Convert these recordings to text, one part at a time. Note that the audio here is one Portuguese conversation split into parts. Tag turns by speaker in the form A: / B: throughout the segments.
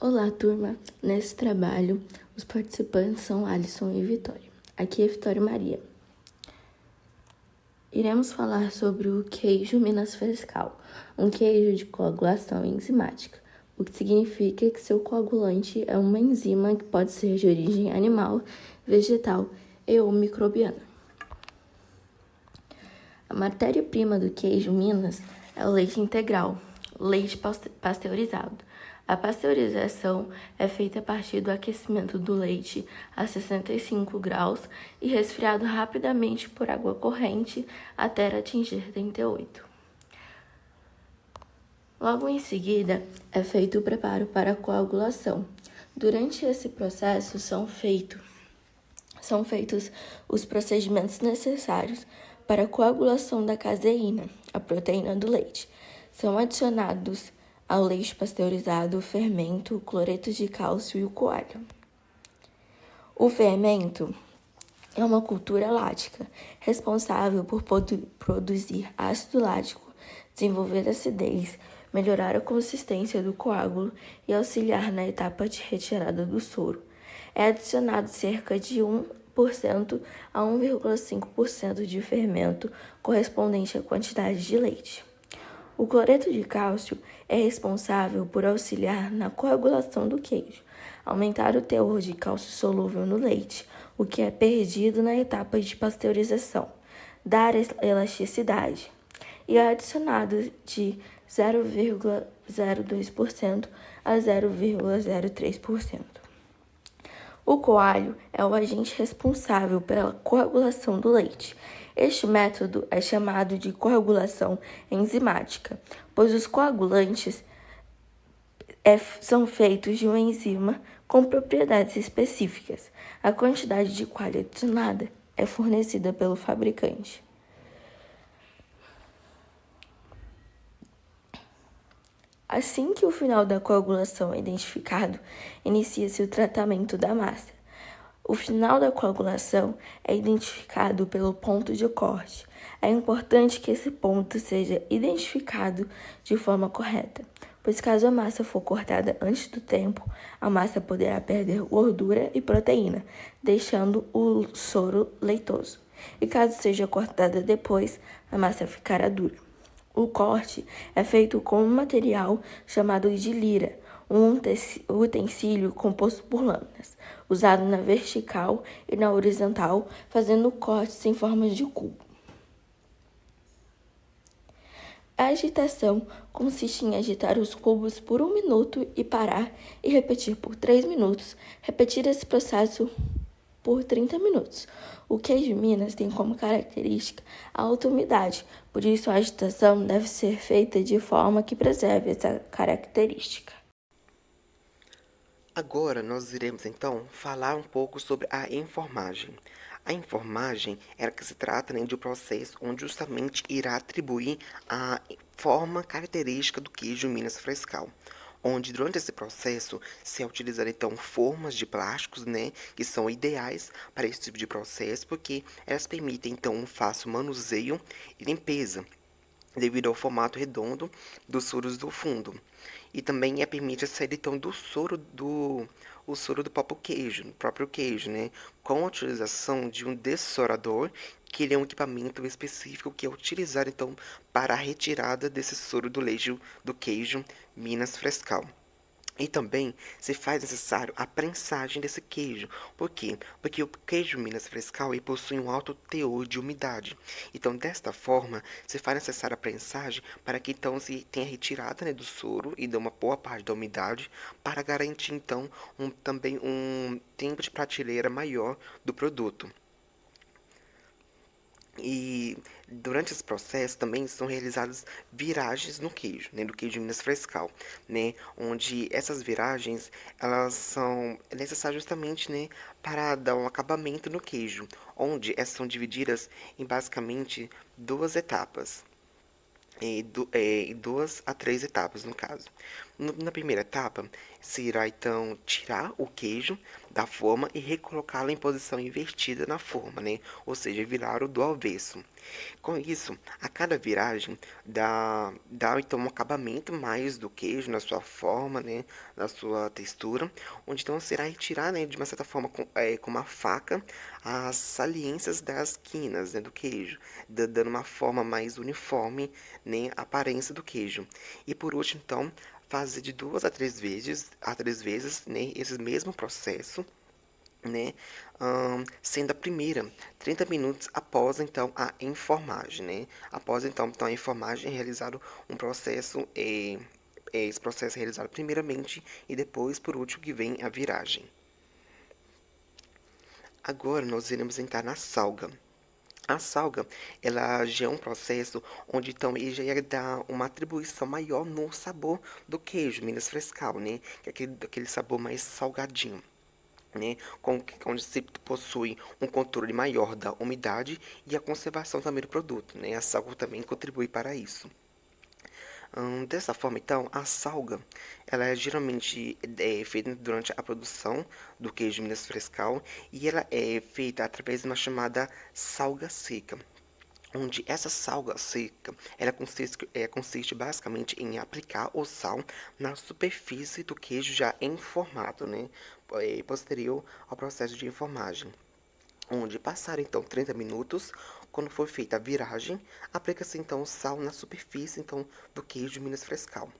A: Olá, turma! Nesse trabalho, os participantes são Alisson e Vitória. Aqui é Vitória Maria. Iremos falar sobre o queijo Minas Frescal, um queijo de coagulação enzimática, o que significa que seu coagulante é uma enzima que pode ser de origem animal, vegetal e ou microbiana. A matéria-prima do queijo Minas é o leite integral, leite pasteurizado. A pasteurização é feita a partir do aquecimento do leite a 65 graus e resfriado rapidamente por água corrente até atingir 38. Logo em seguida, é feito o preparo para a coagulação. Durante esse processo são feitos os procedimentos necessários para a coagulação da caseína, a proteína do leite. São adicionados ao leite pasteurizado o fermento, o cloreto de cálcio e o coalho. O fermento é uma cultura lática, responsável por produzir ácido lático, desenvolver acidez, melhorar a consistência do coágulo e auxiliar na etapa de retirada do soro. É adicionado cerca de 1% a 1,5% de fermento correspondente à quantidade de leite. O cloreto de cálcio é responsável por auxiliar na coagulação do queijo, aumentar o teor de cálcio solúvel no leite, o que é perdido na etapa de pasteurização, dar elasticidade, e é adicionado de 0,02% a 0,03%. O coalho é o agente responsável pela coagulação do leite. Este método é chamado de coagulação enzimática, pois os coagulantes são feitos de uma enzima com propriedades específicas. A quantidade de coalho adicionada é fornecida pelo fabricante. Assim que o final da coagulação é identificado, inicia-se o tratamento da massa. O final da coagulação é identificado pelo ponto de corte. É importante que esse ponto seja identificado de forma correta, pois caso a massa for cortada antes do tempo, a massa poderá perder gordura e proteína, deixando o soro leitoso. E caso seja cortada depois, a massa ficará dura. O corte é feito com um material chamado de lira, um utensílio composto por lâminas, usado na vertical e na horizontal, fazendo cortes em forma de cubo. A agitação consiste em agitar os cubos por 1 minuto e parar e repetir por 3 minutos. Repetir esse processo por 30 minutos. O queijo Minas tem como característica a alta umidade, por isso a agitação deve ser feita de forma que preserve essa característica.
B: Agora nós iremos então falar um pouco sobre a enformagem. A enformagem é que se trata de um processo onde justamente irá atribuir a forma característica do queijo Minas Frescal, onde durante esse processo se utilizar então formas de plásticos, que são ideais para esse tipo de processo, porque elas permitem então um fácil manuseio e limpeza, devido ao formato redondo dos furos do fundo. E também permite a saída então o soro do próprio queijo, com a utilização de um dessorador, que ele é um equipamento específico que é utilizado então para a retirada desse soro do leite do queijo Minas Frescal. E também se faz necessário a prensagem desse queijo. Por quê? Porque o queijo Minas Frescal ele possui um alto teor de umidade. Então, desta forma, se faz necessária a prensagem para que então se tenha retirada, do soro e de uma boa parte da umidade, para garantir então também um tempo de prateleira maior do produto. E durante esse processo também são realizadas viragens no queijo, do queijo Minas Frescal, onde essas viragens elas são necessárias justamente, para dar um acabamento no queijo, onde essas são divididas em basicamente duas etapas. Em 2 a 3 etapas, no caso. Na primeira etapa, se irá então tirar o queijo da forma e recolocá-lo em posição invertida na forma, né? Ou seja, virar o do avesso. Com isso, a cada viragem dá então um acabamento mais do queijo na sua forma, né, na sua textura, onde então será retirar, né, de uma certa forma com uma faca as saliências das quinas, né, do queijo, dando uma forma mais uniforme, né, a aparência do queijo. E por último, então, fazer de 2 a 3 vezes, né, esse mesmo processo, né? Sendo a primeira 30 minutos após então a enformagem, né? Após então a enformagem é realizado um processo, esse processo é realizado primeiramente e depois, por último, que vem a viragem. Agora nós iremos entrar na salga. A salga, ela já é um processo onde então ele já ia dar uma atribuição maior no sabor do queijo Minas Frescal, né? Que é aquele sabor mais salgadinho, né, onde se possui um controle maior da umidade e a conservação também do produto, né, a salga também contribui para isso. Dessa forma, então, a salga, ela é geralmente feita durante a produção do queijo Minas Frescal e ela é feita através de uma chamada salga seca, onde essa salga seca, ela consiste basicamente em aplicar o sal na superfície do queijo já enformado, né, posterior ao processo de enformagem, onde passar então 30 minutos, quando for feita a viragem, aplica-se então o sal na superfície então do queijo Minas Frescal.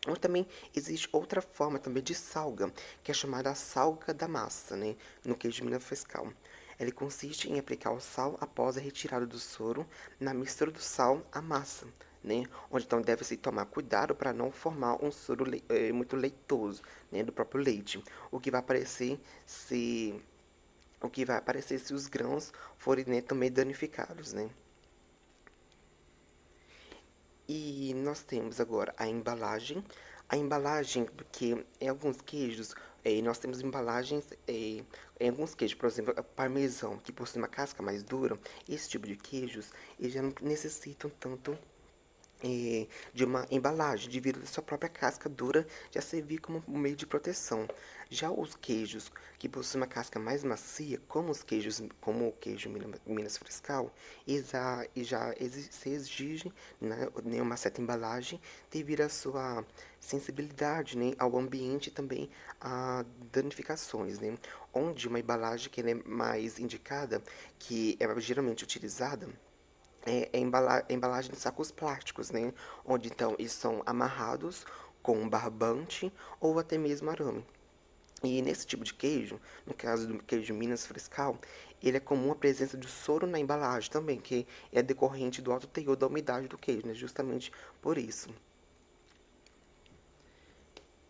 B: Ou também existe outra forma também de salga, que é chamada salga da massa, né, no queijo Minas Frescal. Ele consiste em aplicar o sal após a retirada do soro na mistura do sal à massa, né, onde então deve-se tomar cuidado para não formar um soro muito leitoso, né, do próprio leite, o que vai aparecer se os grãos forem, né, também danificados, né. E nós temos agora a embalagem. A embalagem, porque em alguns queijos, nós temos embalagens, em alguns queijos, por exemplo, parmesão, que possui uma casca mais dura, esse tipo de queijos, eles já não necessitam tanto de uma embalagem, devido à sua própria casca dura já servir como um meio de proteção. Já os queijos que possuem uma casca mais macia, como o queijo Minas Frescal, se exige, né, uma certa embalagem devido à sua sensibilidade, né, ao ambiente e também a danificações, né, onde uma embalagem que ela é mais indicada, que é geralmente utilizada, embalagem de sacos plásticos, né? Onde então eles são amarrados com um barbante ou até mesmo arame. E nesse tipo de queijo, no caso do queijo Minas Frescal, ele é comum a presença de soro na embalagem também, que é decorrente do alto teor da umidade do queijo, né? Justamente por isso.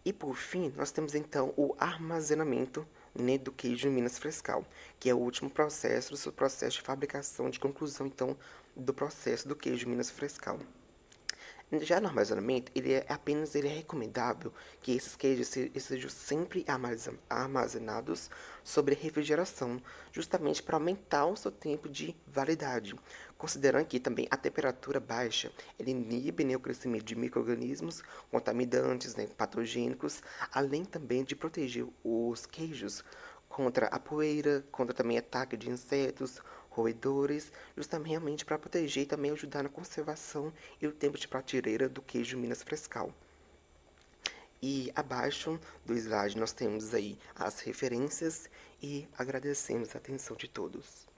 B: E por fim, nós temos então o armazenamento, né, do queijo Minas Frescal, que é o último processo do seu processo de fabricação, de conclusão então do processo do queijo Minas Frescal. Já no armazenamento, ele é recomendável que esses queijos sejam sempre armazenados sobre refrigeração, justamente para aumentar o seu tempo de validade. Considerando que também a temperatura baixa, ele inibe, né, o crescimento de micro-organismos contaminantes, né, patogênicos, além também de proteger os queijos contra a poeira, contra também ataque de insetos, roedores, justamente realmente para proteger e também ajudar na conservação e o tempo de prateleira do queijo Minas Frescal. E abaixo do slide nós temos aí as referências e agradecemos a atenção de todos.